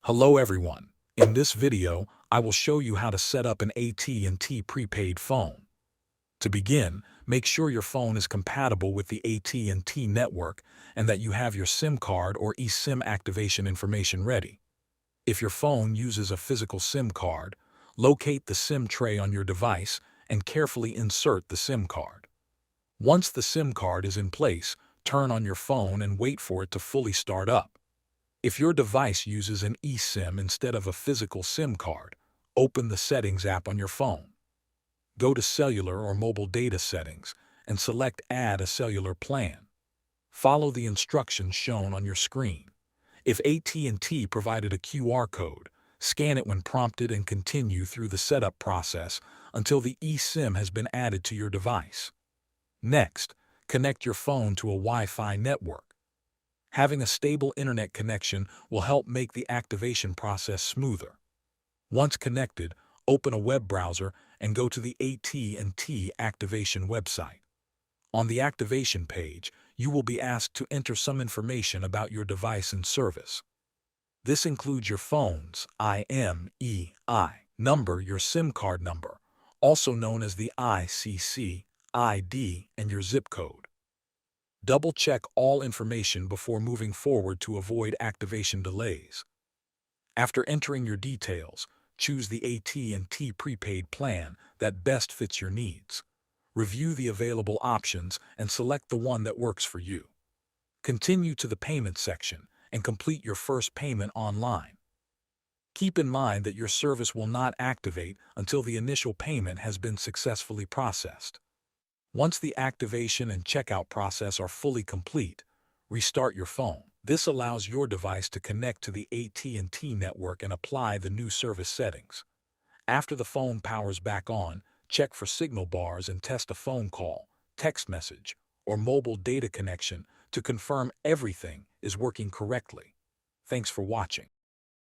Hello everyone. In this video, I will show you how to set up an AT&T prepaid phone. To begin, make sure your phone is compatible with the AT&T network and that you have your SIM card or eSIM activation information ready. If your phone uses a physical SIM card, locate the SIM tray on your device and carefully insert the SIM card. Once the SIM card is in place, turn on your phone and wait for it to fully start up. If your device uses an eSIM instead of a physical SIM card, open the Settings app on your phone. Go to Cellular or Mobile Data Settings and select Add a Cellular Plan. Follow the instructions shown on your screen. If AT&T provided a QR code, scan it when prompted and continue through the setup process until the eSIM has been added to your device. Next, connect your phone to a Wi-Fi network. Having a stable internet connection will help make the activation process smoother. Once connected, open a web browser and go to the AT&T activation website. On the activation page, you will be asked to enter some information about your device and service. This includes your phone's IMEI number, your SIM card number, also known as the ICC ID, and your zip code. Double-check all information before moving forward to avoid activation delays. After entering your details, choose the AT&T prepaid plan that best fits your needs. Review the available options and select the one that works for you. Continue to the payment section and complete your first payment online. Keep in mind that your service will not activate until the initial payment has been successfully processed. Once the activation and checkout process are fully complete, restart your phone. This allows your device to connect to the AT&T network and apply the new service settings. After the phone powers back on, check for signal bars and test a phone call, text message, or mobile data connection to confirm everything is working correctly. Thanks for watching.